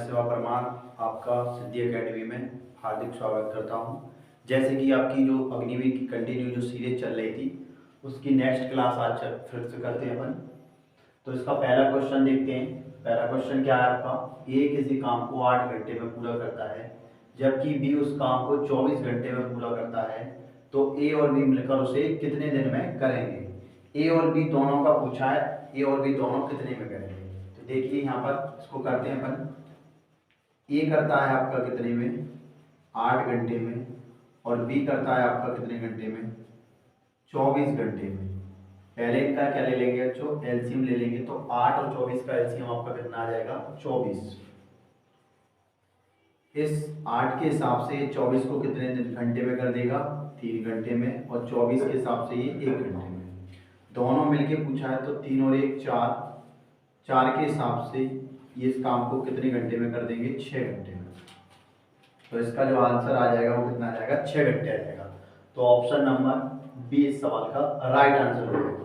सेवा परमार आपका सिद्धि एकेडमी में हार्दिक स्वागत करता हूं। जैसे कि आपकी जो अग्निवीर की कंटिन्यू जो सीरीज चल रही थी उसकी नेक्स्ट क्लास आज फिर से करते हैं अपन। तो इसका पहला क्वेश्चन देखते हैं। पहला क्वेश्चन क्या है आपका, ए किसी काम को 8 घंटे में पूरा करता है जबकि बी उस काम को 24 घंटे में पूरा करता है, तो ए और बी मिलकर उसे कितने दिन में करेंगे। ए और बी दोनों का पूछा है, ए और बी दोनों कितने में करेंगे। तो देखिए यहाँ पर इसको करते हैं अपन। ए करता है आपका कितने में, 8 घंटे में, और बी करता है आपका कितने घंटे में, 24 घंटे में। पहले इनका क्या ले लेंगे बच्चों, एलसीएम ले लेंगे। तो 8 और 24 का एलसीएम आपका कितना आ जाएगा, 24। इस 8 के हिसाब से 24 को कितने घंटे में कर देगा, 3 घंटे में, और 24 के हिसाब से ये 1 घंटे में। दोनों मिलके पूछा है तो 3 और 1 4, 4 के हिसाब से ये इस काम को कितने घंटे में कर देंगे, 6 घंटे में। तो इसका जो आंसर आ जाएगा वो कितना आ जाएगा, 6 घंटे आ जाएगा। तो ऑप्शन नंबर बी इस सवाल का राइट आंसर हो जाएगा।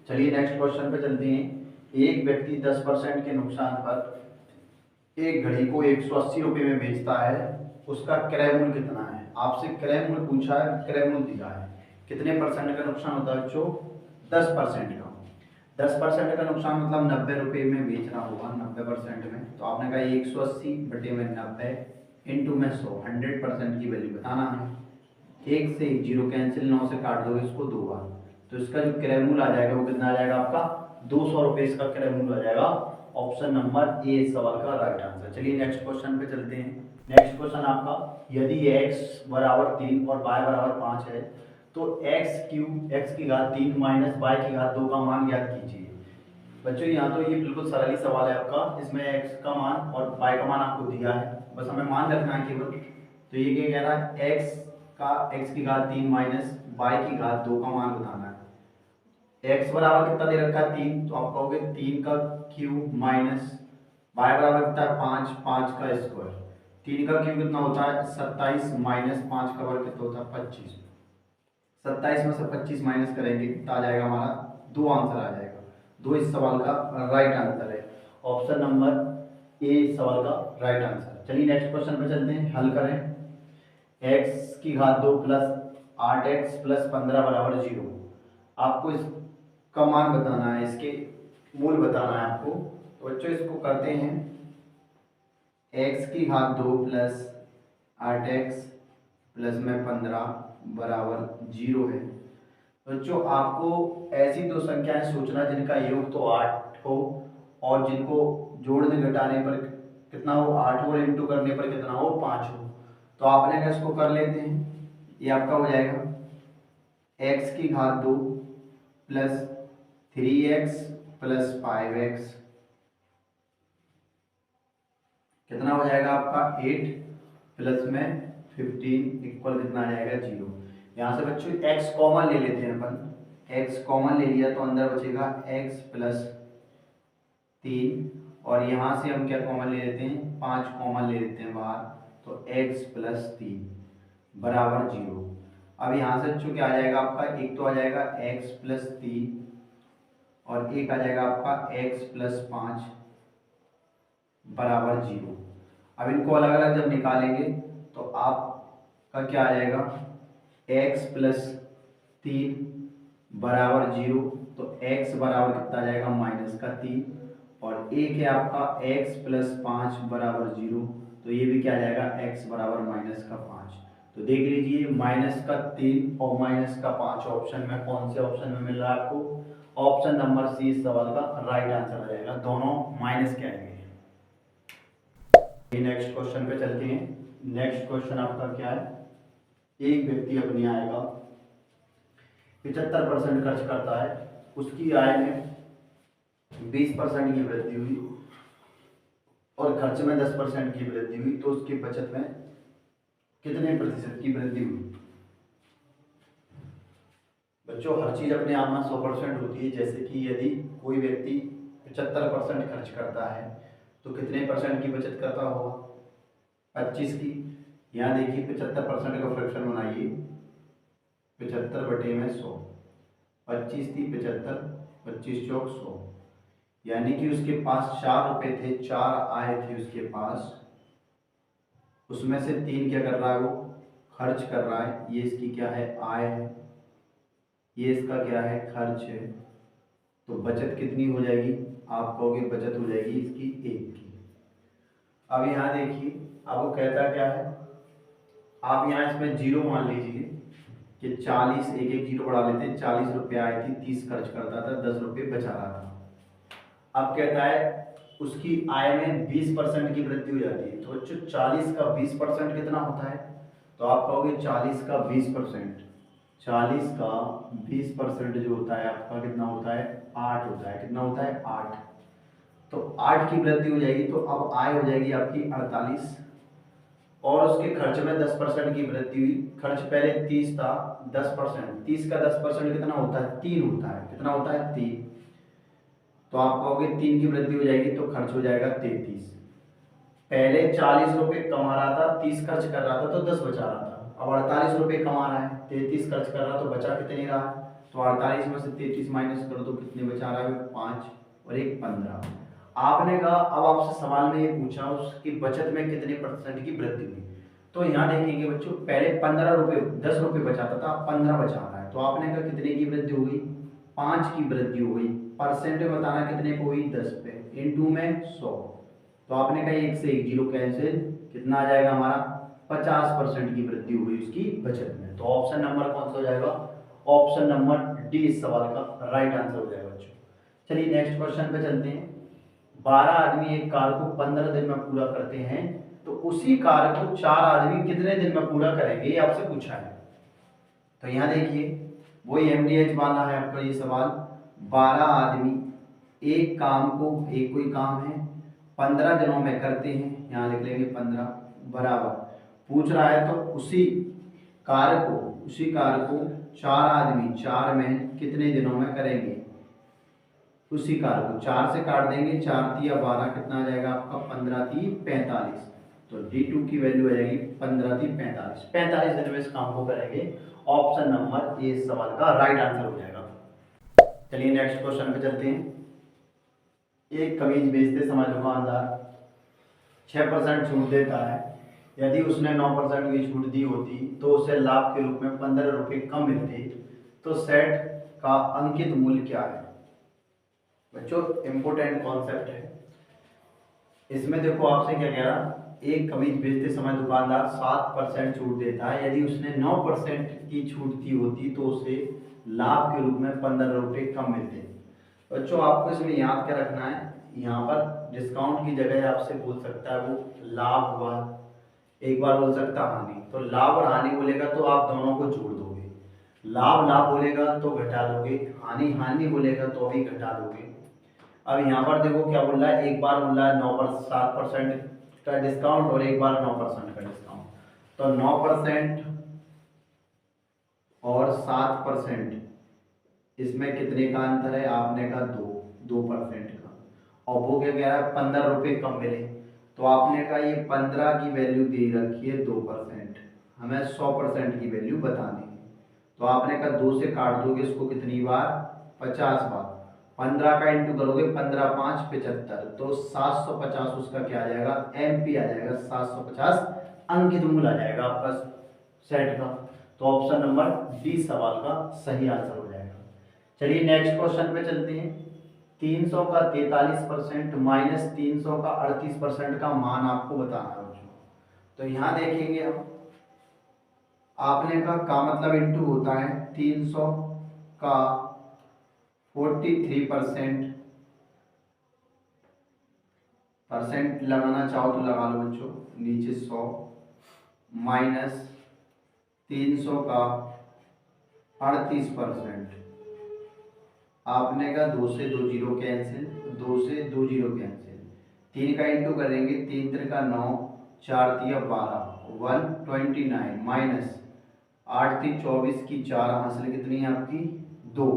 चलिए नेक्स्ट क्वेश्चन पे चलते हैं। एक व्यक्ति 10% के नुकसान पर एक घड़ी को 180 रुपये में बेचता है, उसका क्रय मूल्य कितना है। आपसे क्रय मूल्य पूछा है, क्रय मूल्य दिया है। कितने परसेंट का नुकसान होता है बच्चों, 10% का। 10% का नुकसान मतलब 90 रुपये में बेचना होगा, 90% में। तो आपने कहा 180 बटे में 90 इंटू में 100, 100% की वैल्यू बताना है। 1 से 0 कैंसिल, 9 से काट दो इसको 2 बार। तो इसका जो क्रय मूल्य आ जाएगा वो कितना आ जाएगा आपका, 200 रुपये इसका क्रय मूल्य आ जाएगा। ऑप्शन नंबर ए सवाल का राइट आंसर। चलिए नेक्स्ट क्वेश्चन पे चलते हैं। नेक्स्ट क्वेश्चन आपका, यदि x बराबर 3 और y बराबर 5 है तो x की घात 3 माइनस y की घात 2 का मान ज्ञात कीजिए। बच्चों यहाँ तो ये बिल्कुल सरल ही सवाल है आपका। इसमें x का मान और y का मान आपको दिया है, बस हमें मान रखना है केवल। तो ये क्या कह रहा है, x की घात 3 माइनस y की घात 2 का मान बताना है। x बराबर कितना दे रखा है, 3, तो आप कहोगे 3 का क्यूब माइनस y बराबर कितना है, 5, 5 का स्क्वायर। 3 का क्यूब कितना होता है, 27, माइनस 5 का वर्ग कितना होता है, 25। 27 में से 25 माइनस करेंगे कितना आ जाएगा हमारा, 2 आंसर आ जाएगा। 2 इस सवाल का राइट आंसर है। ऑप्शन नंबर ए इस सवाल का राइट आंसर। चलिए नेक्स्ट क्वेश्चन पे चलते हैं, हल करें। x की घात 2 प्लस 8x प्लस 15 बराबर 0। आपको इसका मान बताना है, इसके मूल बताना है आपको। तो बच्चों इसको करते हैं, x की घात 2 प्लस 8x प्लस में 15 बराबर 0 है। बच्चों आपको ऐसी दो संख्याएं सोचना जिनका योग तो 8 हो और जिनको जोड़ने घटाने पर कितना हो, 8 हो, और इंटू करने पर कितना हो, 5 हो। तो आपने क्या इसको कर लेते हैं, ये आपका हो जाएगा x की घात 2 प्लस 3x प्लस 5x कितना हो जाएगा आपका 8 प्लस में 15 इक्वल कितना आ जाएगा 0। यहाँ से बच्चों x कॉमन ले लेते हैं अपन। x कॉमन ले लिया तो अंदर बचेगा x प्लस 3, और यहाँ से हम क्या कॉमन ले लेते हैं, 5 कॉमन ले लेते हैं बाहर, तो x प्लस 3 बराबर 0। अब यहाँ से बच्चों क्या आ जाएगा आपका, एक तो आ जाएगा x प्लस 3 और एक आ जाएगा आपका x प्लस 5 बराबर 0। अब इनको अलग अलग जब निकालेंगे तो आपका क्या आ जाएगा, x प्लस 3 बराबर 0, तो x बराबर कितना आ जाएगा, माइनस का 3, और एक है आपका x प्लस 5 बराबर 0, तो ये भी क्या आ जाएगा, x बराबर माइनस का 5। तो देख लीजिए माइनस का 3 और माइनस का 5 ऑप्शन में कौन से ऑप्शन में मिल रहा है आपको, ऑप्शन नंबर सी इस सवाल का राइट आंसर आ जाएगा। दोनों माइनस के आएंगे। नेक्स्ट क्वेश्चन पे चलते हैं। नेक्स्ट क्वेश्चन आपका क्या है, एक व्यक्ति अपनी आय का 75% खर्च करता है, उसकी आय में 20% की वृद्धि हुई और खर्च में 10% की वृद्धि हुई, तो उसकी बचत में कितने प्रतिशत की वृद्धि हुई। बच्चों हर चीज अपने आप में 100% होती है। जैसे कि यदि कोई व्यक्ति 75% खर्च करता है तो कितने परसेंट की बचत करता होगा, 25 की। यहाँ देखिए 75% का फ्रैक्शन बनाइए, 75 बटे में 100, 25 थी 75, 25 चौक 100, यानी कि उसके पास 4 रुपए थे, 4 आए थे उसके पास, उसमें से 3 क्या कर रहा है, वो खर्च कर रहा है। ये इसकी क्या है, आय है, ये इसका क्या है, खर्च है। तो बचत कितनी हो जाएगी, आप कहोगे बचत हो जाएगी इसकी 1 की। अब यहाँ देखिए, अब वो कहता क्या है, आप यहाँ इसमें जीरो मान लीजिए कि 40, एक एक जीरो बढ़ा लेते हैं, 40 रुपये आए थी, 30 खर्च करता था, 10 रुपये बचा रहा था। अब कहता है उसकी आय में 20% की वृद्धि हो जाती है। तो बच्चों 40 का 20% कितना होता है, तो आप कहोगे 40 का 20%, 40 का 20% जो होता है आपका कितना होता है, 8 होता है। कितना होता है, 8। तो 8 की वृद्धि हो जाएगी, तो अब आय हो जाएगी आपकी 48, और उसके खर्च में 10% की वृद्धि हुई। खर्च पहले 30 था, 10%, 30 का 10% कितना होता है, 3 होता है। कितना होता है, 3। तो आप कहोगे 3 की वृद्धि हो जाएगी, तो खर्च हो जाएगा 33। पहले 40 रुपये कमा रहा था, 30 खर्च कर रहा था, तो 10 बचा रहा था। अब 48 रुपये कमा रहा है, 33 खर्च कर रहा, तो बचा कितने रहा, तो 48 में से 33 माइनस करो तो कितने बचा रहा है, 5 और 1 15। आपने कहा, अब आपसे सवाल में ये पूछा उसकी बचत में कितने % की वृद्धि हुई। तो यहाँ देखेंगे बच्चों, पहले 15 रुपये 10 रुपये बचाता था, 15 बचा रहा है। तो आपने कहा कितने की वृद्धि हो गई, 5 की वृद्धि हो गई। परसेंट में बताना कितने को हुई, 10 पे, इंटू में 100। तो आपने कहा 1 से 1 जीरो कैंसिल, कितना आ जाएगा हमारा, 50% की वृद्धि हो गई उसकी बचत में। तो ऑप्शन नंबर कौन सा हो जाएगा, ऑप्शन नंबर डी इस सवाल का राइट आंसर हो जाएगा बच्चों। चलिए नेक्स्ट क्वेश्चन पे चलते हैं। 12 आदमी एक कार को 15 दिन में पूरा करते हैं, तो उसी कार को 4 आदमी कितने दिन में पूरा करेंगे, ये आपसे पूछा है। तो यहाँ देखिए, वही एमडीएच वाला है आपका ये सवाल। 12 आदमी एक काम को, एक कोई काम है 15 दिनों में करते हैं, यहाँ लिख लेंगे 15 बराबर, पूछ रहा है तो उसी कार्य को 4 आदमी 4 में कितने दिनों में करेंगे। उसी कार्य को 4 से काट देंगे, 4 तिया 12, कितना आ जाएगा आपका, 15 ती 45। तो D2 की वैल्यू आ जाएगी 15 ती 45, 45 दिन में इस काम को करेंगे। ऑप्शन नंबर ए इस सवाल का राइट आंसर हो जाएगा। चलिए नेक्स्ट क्वेश्चन पे चलते हैं। एक कमीज बेचते समय दुकानदार 6% छूट देता है। यदि उसने 9% की छूट दी होती तो उसे लाभ के रूप में 15 रुपये कम मिलते। तो सेट का अंकित मूल्य क्या है। बच्चों इम्पोर्टेंट कॉन्सेप्ट है। इसमें देखो आपसे क्या कह रहा, एक कमीज बेचते समय दुकानदार 7% छूट देता है। यदि उसने 9% की छूट दी होती तो उसे लाभ के रूप में 15 रुपये कम मिलते। बच्चों आपको इसमें याद क्या रखना है, यहाँ पर डिस्काउंट की जगह आपसे बोल सकता है वो लाभ हुआ, एक बार बोल सकता हानि। तो लाभ और हानि बोलेगा तो आप दोनों को जोड़ दोगे, लाभ लाभ बोलेगा तो घटा दोगे, हानि हानि बोलेगा तो भी घटा दोगे। अब यहाँ पर देखो क्या बोल रहा है, एक बार बोल रहा है 7% का डिस्काउंट और एक बार 9% का डिस्काउंट। तो 9% और 7% इसमें कितने का अंतर है, आपने कहा 2% का। और वो क्या कह रहा है 15 रुपये कम मिले। तो आपने कहा ये 15 की वैल्यू दे रखी है 2%, हमें 100% की वैल्यू बतानी है। तो आपने कहा 2 से काट दोगे इसको कितनी बार, 50 बार। 15 का इंटू करोगे, 15 5 75, तो 750 उसका क्या आ जाएगा, MP आ जाएगा। 750 अंकित मूल्य आ जाएगा आपका सेट का। तो ऑप्शन नंबर डी सवाल का सही आंसर हो जाएगा। चलिए नेक्स्ट क्वेश्चन पे चलते हैं। 300 का 43% माइनस 300 का 38% का मान आपको बताना है बच्चों। तो यहाँ देखेंगे हम, आपने का मतलब इंटू होता है 300 का 43% लगाना चाहो तो लगा लो बच्चों, नीचे 100 माइनस 300 का 38%। आपने का 2 से 2 जीरो कैंसिल, 2 से 2 जीरो कैंसिल, 3 का इंटू करेंगे, 3 3 का 9, 4 तिया 12, 129 माइनस 8 3 24 की 4 हासिल कितनी है आपकी 2,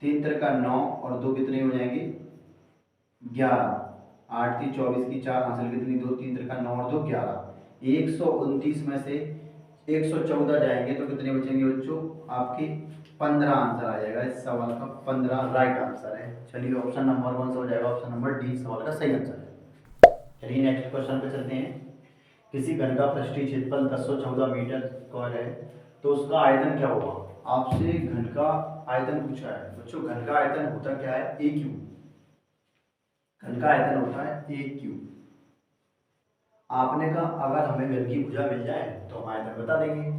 3 3 का 9 और 2 कितने हो जाएंगे 11, 8 3 24 की 4 हासिल कितनी 2, 3 3 का 9 और 2 11। 129 में से 114 जाएंगे तो कितने बचेंगे बच्चों आपके 15 आंसर आ जाएगा इस सवाल का, 15 राइट आंसर है। चलिए ऑप्शन नंबर 1 से हो जाएगा, ऑप्शन नंबर डी सवाल का सही आंसर है। चलिए नेक्स्ट क्वेश्चन पे चलते हैं। किसी घन का पृष्ठीय क्षेत्रफल 1014 मीटर स्क्वायर है तो उसका आयतन क्या होगा। आपसे घन का आयतन पूछा है बच्चों। घन का आयतन होता क्या है, ए क्यूब। घन का आयतन होता है ए क्यूब। आपने कहा अगर हमें घन की भुजा मिल जाए तो हम आयतन बता देंगे।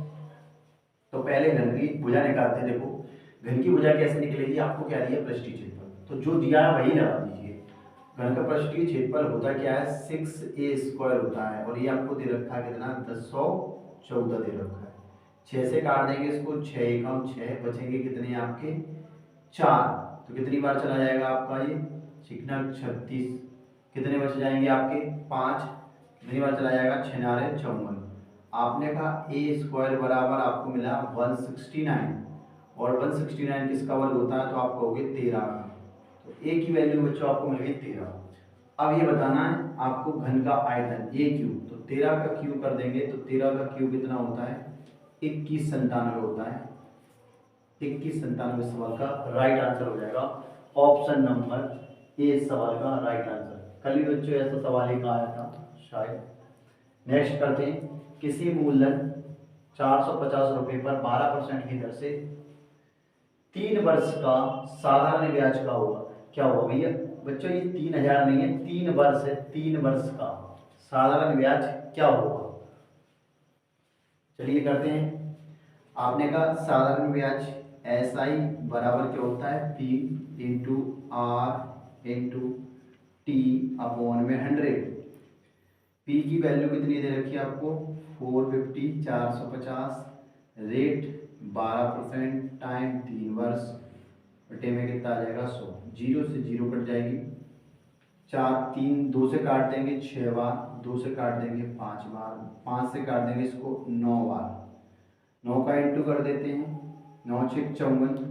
तो पहले घन की भुजा निकालते हैं। देखो घन की भुजा कैसे निकलेगी, आपको क्या दिया, पृष्ठीय क्षेत्रफल, तो जो दिया है वही लगा दीजिए। घन का पृष्ठीय क्षेत्रफल होता क्या है, 6a² होता है, और ये आपको दे रखा है कितना, 1014 दे रखा है। 6 से काट देंगे इसको, 6 एकम 6, बचेंगे कितने आपके 4। तो कितनी बार चला जाएगा आपका ये चिकना 36, कितने बच जाएंगे आपके 5, कितनी बार चला जाएगा 6 नारे 54। आपने कहा a² बराबर आपको मिला 169, और 169 किसका वर्ग होता है, तो आप कहोगे 13 का। तो a की वैल्यू बच्चों आपको मिल गई 13। अब ये बताना है आपको घन का आयतन a क्यूब, तो 13 का क्यूब कर देंगे तो 13 का क्यूब कितना होता है, 2197 होता है। 2197 सवाल का राइट आंसर हो जाएगा, ऑप्शन नंबर ए सवाल का राइट आंसर। कल भी बच्चों ऐसा सवाल एक आया था शायद। नेक्स्ट करते हैं। किसी मूलधन 450 रुपए पर 12% की दर से 3 वर्ष का साधारण ब्याज का होगा, क्या होगा भैया। बच्चों ये 3000 नहीं है, 3 वर्ष है, 3 वर्ष का साधारण ब्याज क्या होगा। चलिए करते हैं। आपने कहा साधारण ब्याज SI बराबर क्या होता है, P into R into T upon में 100। P की वैल्यू कितनी दे रखी है आपको, 450, 450, रेट 12% टाइम 3 वर्ष, बटे में कितना आ जाएगा 100। 0 से 0 कट जाएगी, 4 3 2 से काट देंगे 6 बार, 2 से काट देंगे 5 बार, 5 से काट देंगे इसको 9 बार, 9 का इंटू कर देते हैं, 9 6 54,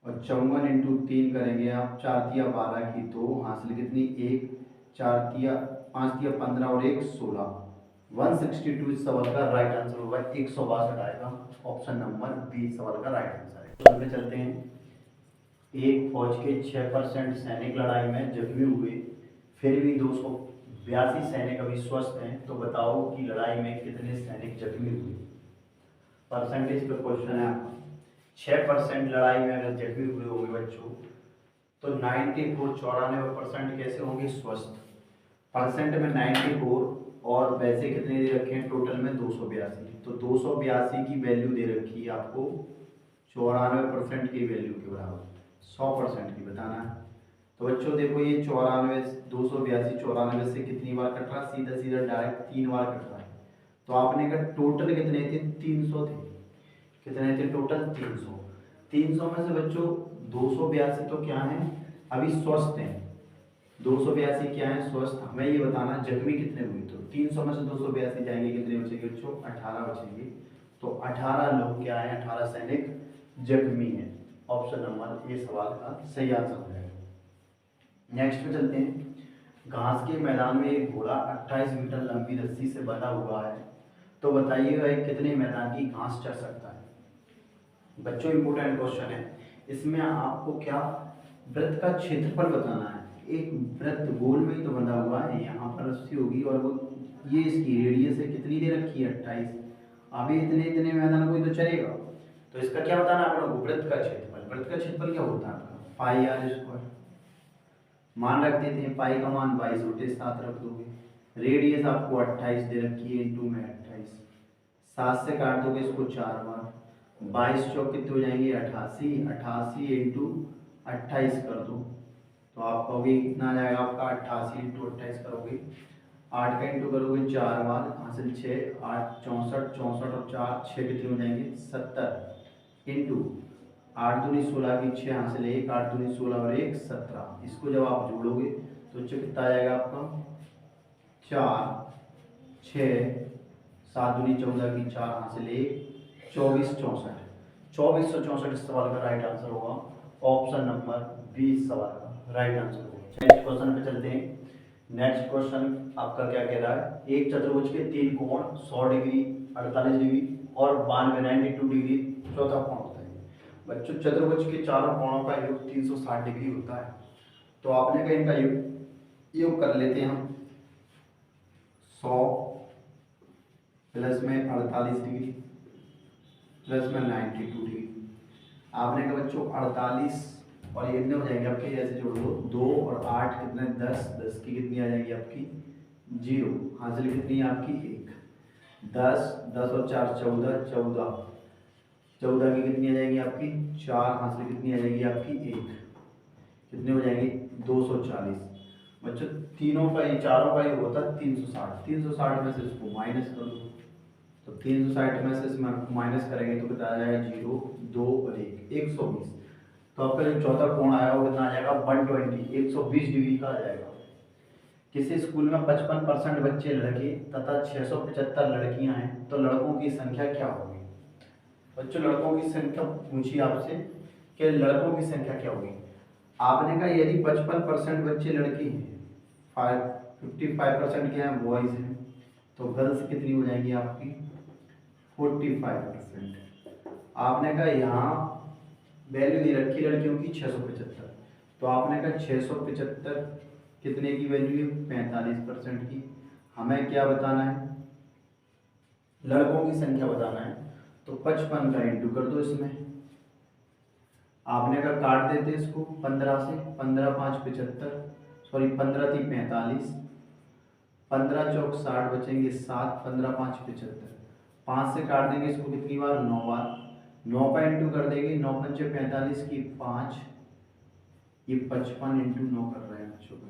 और 54 इंटू 3 करेंगे आप, 4 तिया 12 की 2 हासिल कितनी 1, 4 तिया 5 तिया 15 और 1 16। 162 इस सवाल का राइट आंसर होगा, 162 आएगा, ऑप्शन नंबर बी सवाल का राइट आंसर है। क्वेश्चन पे चलते हैं। एक फौज के 6% सैनिक लड़ाई में जख्मी हुए, फिर भी 282 सैनिक अभी स्वस्थ हैं, तो बताओ कि लड़ाई में कितने सैनिक जख्मी हुए। परसेंटेज पे क्वेश्चन है आपका। 6% लड़ाई में अगर जख्मी हुए होंगे बच्चों, तो 94 कैसे होंगे स्वस्थ। परसेंट में 94, और वैसे कितने दे रखे हैं टोटल में 282, तो 282 की वैल्यू दे रखी है आपको 94% की वैल्यू के बराबर, 100% की बताना है। तो बच्चों देखो ये 94, 282 94 से कितनी बार कट रहा, सीधा सीधा डायरेक्ट 3 बार कट रहा है। तो आपने कहा टोटल कितने थे, 300 थे। कितने थे टोटल, 300। 300 में से बच्चों 282 तो क्या है, अभी स्वस्थ हैं। 282 क्या है स्वस्थ, हमें ये बताना जख्मी कितने हुए। तो 300 में से 282 जाएंगे, कितने बचेंगे बच्चों, 18 बचेंगे। तो 18 लोग क्या है, 18 सैनिक जख्मी हैं। ऑप्शन नंबर ए सवाल का सही आंसर हो जाएगा। नेक्स्ट पे चलते हैं। घास के मैदान में एक घोड़ा 28 मीटर लंबी रस्सी से बंधा हुआ है, तो बताइए वह कितने मैदान की घास चढ़ सकता है। बच्चों इंपोर्टेंट क्वेश्चन है। इसमें आपको क्या वृत्त का क्षेत्रफल बताना है। एक वृत्त गोल में ही तो बंधा हुआ है, यहाँ पर रस्सी होगी और वो ये इसकी रेडियस है, कितनी दे रखी है 28। अभी इतने इतने मैदान कोई तो चलेगा, तो इसका क्या बताना है आपको, वृत्त का क्षेत्रफल। वृत्त का क्षेत्रफल क्या होता है आपका, पाई आर स्क्वायर। मान रख देते हैं, पाई का मान 22 उल्टे 7 रख दोगे, रेडियस आपको 28 दे रखी है, इंटू में 28, 7 से काट दोगे इसको 4 बार, 22 चौक कितने हो जाएंगे 88, 88 इंटू 28 कर दो, तो आप कहोगे कितना आ जाएगा आपका 88 इंटू 28 करोगे, 8 का इंटू करोगे 4 बार, हासिल 6 8 64 64 और 4 6 कितने हो जाएंगे 70 इंटू 8 दूनी 16 की 6 हासिल 1 8 दूनी 16 और 1 17। इसको जब आप जोड़ोगे तो कितना आ जाएगा आपका 4 6 7 दूनी 14 की 4 हासिल 1 24 64। 2464 इस सवाल का राइट आंसर होगा, ऑप्शन नंबर बी सवाल का राइट आंसर होगा। नेक्स्ट क्वेश्चन पे चलते हैं। नेक्स्ट क्वेश्चन आपका क्या कह रहा है, एक चतुर्भुज के 3 कोण 100 डिग्री 48 डिग्री और 92 92 डिग्री चौथा कोण होता है। बच्चों चतुर्भुज के चारों कोणों का योग 360 डिग्री होता है। तो आपने कहा इनका योग कर लेते हैं हम। 100 प्लस में 48 डिग्री प्लस में 92 डिग्री। आपने कहा बच्चों 48 और ये कितने हो जाएंगे आपके, ऐसे जोड़ दो, 2 और 8 कितने 10, 10 की कितनी आ जाएगी आपकी 0, हासिल कितनी है आपकी 1, 10, 10 और 4 14, 14, 14 की कितनी आ जाएगी आपकी 4, हासिल कितनी आ जाएगी आपकी 1, कितने हो जाएंगे 240। बच्चों तीनों का ये चारों का ये होता है 360, 360 में से इसको माइनस कर दो, तो 360 में से इसमें माइनस करेंगे तो कितना आ जाएगा 0, 2 और 1, 120। तो आपका जो चौथा कोण आएगा वो कितना आ जाएगा 120, 120 डिग्री का आ जाएगा। किसी स्कूल में 55% बच्चे लड़के तथा 675 लड़कियां हैं, तो लड़कों की संख्या क्या होगी। बच्चों लड़कों की संख्या पूछी आपसे कि लड़कों की संख्या क्या होगी। आपने कहा यदि 55% बच्चे लड़के हैं, 55% क्या है बॉयज हैं, तो गर्ल्स कितनी हो जाएगी आपकी 45%। आपने कहा यहाँ वैल्यू दे रखी लड़कियों की 675, तो आपने कहा 675 कितने की वैल्यू है 45% की। हमें क्या बताना है, लड़कों की संख्या बताना है, तो 55 का इंटू कर दो इसमें। आपने कहा काट देते इसको 15 से, 15 5 75, सॉरी 15 3 45, 15 चौक 60 बचेंगे 7, 15 5 75, 5 से काट देंगे इसको कितनी बार 9 बार, 9 का इंटू कर देंगे, 9 पंचे 45 की 5, ये 55 इंटू 9 कर रहे हैं बच्चों को,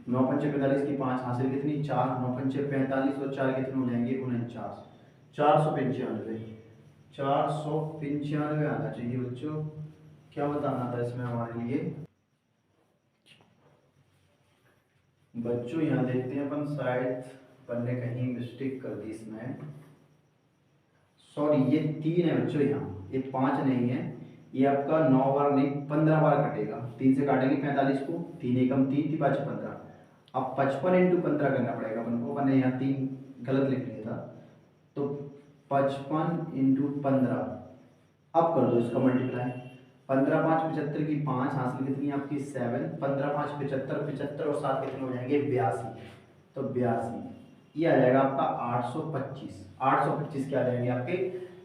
9 पंचे 45 की 5, हासिल कितनी 4, 9 पंचे 45 और 4 कितने हो जाएंगे 49, 495, 495 आना चाहिए बच्चों। क्या बताना था इसमें हमारे लिए बच्चों, यहाँ देखते हैं अपन, शायद अपन ने कहीं मिस्टेक कर दी इसमें, सॉरी ये 3 है बच्चों, यहाँ ये 5 नहीं है, ये आपका 9 बार नहीं 15 बार कटेगा, 3 से काटेंगे 45 को, 3 एकम 3 3 5 15, अब 55 इंटू 15 करना पड़ेगा अपन को, अपन ने यहाँ 3 गलत लिख लिया था, तो 55 इंटू 15, अब कर दो इसका मल्टीप्लाई, 15 5 75 की 5, हासिल कितनी आपकी 7, 15 5 75, 75 और 7 कितने हो जाएंगे 82, तो 82 ये आ जाएगा आपका 825, 825 क्या आ जाएंगे आपके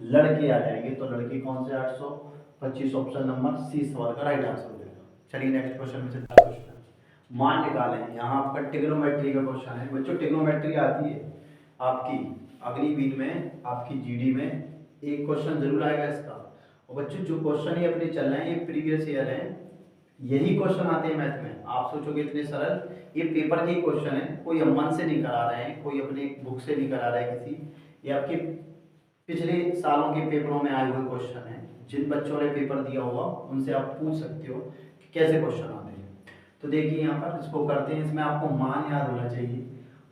लड़के आ जाएंगे, तो लड़के कौन से 825, ऑप्शन नंबर सी सवाल का राइट आंसर हो जाएगा। चलिए नेक्स्ट क्वेश्चन में चलता है। क्वेश्चन मान निकालें, यहाँ आपका ट्रिग्नोमेट्री का क्वेश्चन है बच्चों, ट्रिग्नोमेट्री आती है आपकी अग्निवीर में, आपकी जीडी में एक क्वेश्चन जरूर आएगा इसका। और बच्चों जो क्वेश्चन ये अपने चल रहे हैं ये प्रीवियस ईयर है, यही क्वेश्चन आते हैं मैथ में, आप सोचोगे इतने सरल, ये पेपर के ही क्वेश्चन है, कोई हम मन से नहीं करा रहे हैं, कोई अपने बुक से नहीं करा रहे हैं किसी, ये आपके पिछले सालों के पेपरों में आए हुए क्वेश्चन है, जिन बच्चों ने पेपर दिया होगा उनसे आप पूछ सकते हो कि कैसे क्वेश्चन आते हैं। तो देखिए यहाँ पर इसको करते हैं, इसमें आपको मान याद होना चाहिए,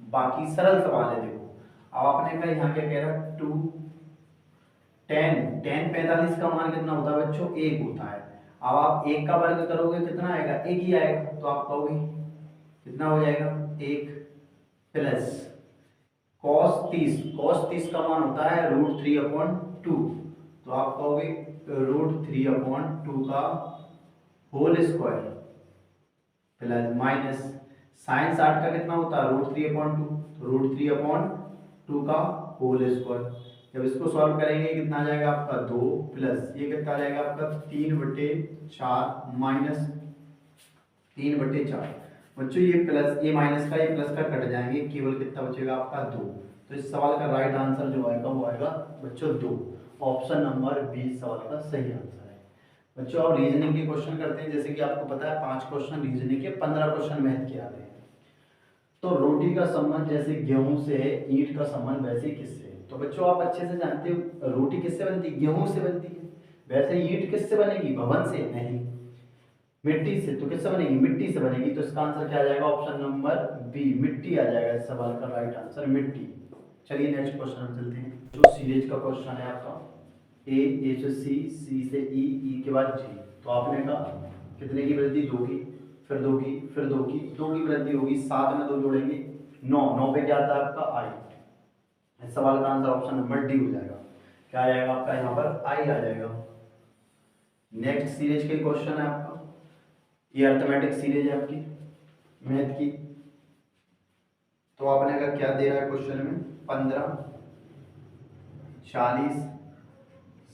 बाकी सरल सवाल है। देखो अब आपने कहा यहाँ क्या कह रहा है 2 10 10 45 का मान कितना होता है बच्चों 1 होता है। अब आप 1 का वर्ग करोगे कितना आएगा 1 ही आएगा, तो आप कहोगे कितना हो जाएगा 1 प्लस cos 30 का मान होता है √3/2, तो आप कहोगे √3/2 का whole square plus minus sin 60 का कितना होता है √3/2 का होल स्क्वायर। जब इसको सॉल्व करेंगे कितना आ जाएगा आपका 2 प्लस ये कितना आ जाएगा आपका 3/4 माइनस 3/4। बच्चों ये प्लस ये माइनस का ये प्लस का कट जाएंगे, केवल कितना बचेगा आपका 2। तो इस सवाल का राइट आंसर जो आएगा वो आएगा बच्चों 2, ऑप्शन नंबर 20 सवाल का सही आंसर है। बच्चों अब रीजनिंग के क्वेश्चन करते हैं, जैसे कि आपको पता है 5 क्वेश्चन रीजनिंग के, 15 क्वेश्चन मैथ के आते हैं। तो रोटी का संबंध जैसे गेहूं से है, ईंट का संबंध वैसे किससे है। तो बच्चों आप अच्छे से जानते हो रोटी किससे बनती है, गेहूं से बनती है। वैसे ईंट किससे बनेगी, भवन से नहीं, मिट्टी से। तो किससे बनेगी, मिट्टी से बनेगी। तो इसका आंसर क्या आ जाएगा, ऑप्शन नंबर बी मिट्टी आ जाएगा इस सवाल का राइट आंसर, मिट्टी। चलिए नेक्स्ट क्वेश्चन में चलते हैं। जो सीरीज का क्वेश्चन है आपका ए से सी, सी से ई के बाद जी। तो आपने कहा कितने की वृद्धि, 2 की, फिर 2 की, फिर 2 की, 2 की वृद्धि होगी, 7 में 2 जोड़ेंगे 9, 9 पे क्या आता है आपका आई। इस सवाल का आंसर ऑप्शन नंबर डी हो जाएगा। क्या आ जाएगा आपका यहाँ पर आई आ जाएगा। नेक्स्ट सीरीज के क्वेश्चन है आपका, ये अर्थमेटिक सीरीज है आपकी मैथ की। तो आपने का क्या दे रहा है क्वेश्चन में, 15, 40,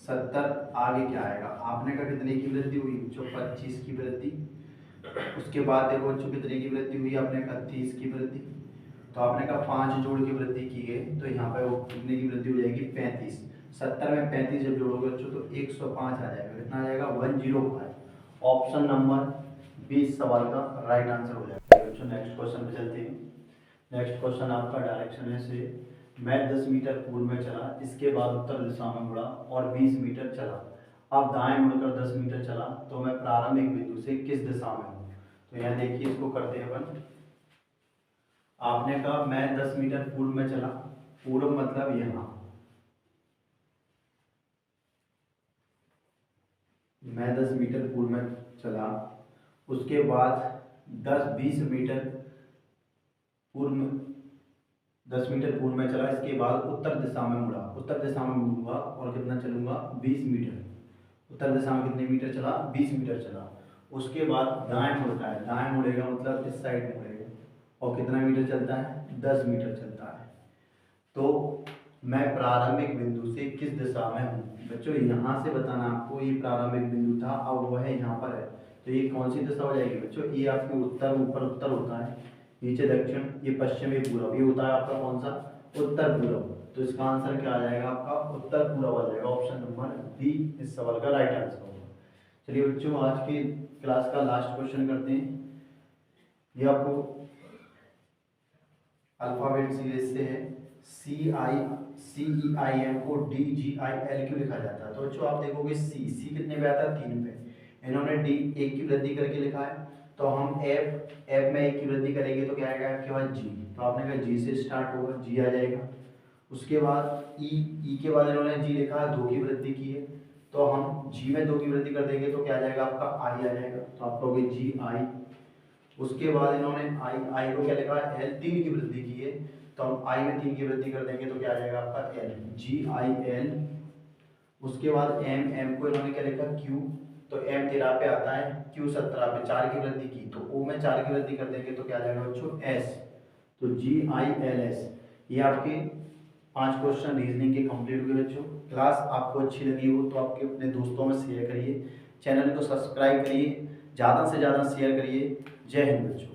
70, आगे क्या आएगा। आपने का कितने की वृद्धि हुई, जो 25 की वृद्धि। उसके बाद देखो बच्चों कितने की वृद्धि हुई, आपने का 30 की वृद्धि। तो आपने का 5 जोड़ की वृद्धि की गई, तो यहाँ पे वो कितने की वृद्धि हो जाएगी, 35। 70 में 35 जब जोड़ोगे बच्चों तो 105 आ जाएगा। कितना आ जाएगा, 105। ऑप्शन नंबर 20 सवाल का राइट आंसर हो जाएगा। बच्चों नेक्स्ट क्वेश्चन पे चलते हैं। नेक्स्ट क्वेश्चन आपका डायरेक्शन है से, मैं 10 मीटर पूर्व में चला, इसके बाद उत्तर दिशा में मुड़ा और 20 मीटर चला। अब दाएं मुड़कर 10 मीटर चला, तो मैं प्रारंभिक बिंदु से किस दिशा में हूँ। तो यहाँ देखिए इसको करते हैं अपन। आपने कहा मैं 10 मीटर पूर्व में चला, पूर्व मतलब यहाँ, मैं 10 मीटर पूर्व में चला, उसके बाद 10-20 मीटर पूर्व में 10 मीटर पूर्व में चला, इसके बाद उत्तर दिशा में मुड़ा, उत्तर दिशा में मुड़ूंगा और कितना चलूंगा, 20 मीटर। उत्तर दिशा में कितने मीटर चला, 20 मीटर चला। उसके बाद दाएं मुड़ता है, दाएं मुड़ेगा मतलब इस साइड मुड़ेगा और कितना मीटर चलता है, 10 मीटर चलता है। तो मैं प्रारंभिक बिंदु से किस दिशा में हूँ। बच्चों यहाँ से बताना आपको, ये प्रारंभिक बिंदु था, अब वो है यहाँ पर है, तो ये कौन सी दिशा हो जाएगी बच्चों, ये आपकी उत्तर, ऊपर उत्तर होता है, नीचे दक्षिण, ये पश्चिम, ये पूर्व, ये होता है आपका कौन सा, उत्तर पूर्व। तो इसका आंसर क्या आ जाएगा आपका, उत्तर पूर्व आ जाएगा। ऑप्शन नंबर बी इस सवाल का राइट आंसर होगा। चलिए बच्चों आज की क्लास का लास्ट क्वेश्चन करते हैं। ये आपको अल्फाबेट सीरीज से है, CEIM को DGIL क्यों लिखा जाता है। तो बच्चों आप देखोगे सी कितने पे आता है, 3 पे। इन्होंने डी 1 की वृद्धि करके लिखा है, तो हम एफ में 1 की वृद्धि करेंगे तो क्या आएगा आपके पास जी। तो आपने कहा जी से स्टार्ट होगा, जी आ जाएगा। उसके बाद ई के बाद इन्होंने जी लिखा है, 2 की वृद्धि की है, तो हम जी में 2 की वृद्धि कर देंगे तो क्या आ जाएगा आपका आई आ जाएगा। तो आप कहोगे जी आई। उसके बाद इन्होंने आई को क्या लिखा है, एल 3 की वृद्धि की है, तो हम आई में 3 की वृद्धि कर देंगे तो क्या आ जाएगा आपका एल, GIL। उसके बाद एम को इन्होंने क्या लिखा, क्यू, तो एम 13 पे आता है, क्यू 17 पे, 4 की वृद्धि की, तो ओ में 4 की वृद्धि कर देंगे तो क्या आ जाएगा बच्चों एस, तो GILS। ये आपके 5 क्वेश्चन रीजनिंग के कंप्लीट हुए बच्चों। क्लास आपको अच्छी लगी हो तो आपके अपने दोस्तों में शेयर करिए, चैनल को सब्सक्राइब करिए, ज़्यादा से ज़्यादा शेयर करिए। जय हिंद बच्चों।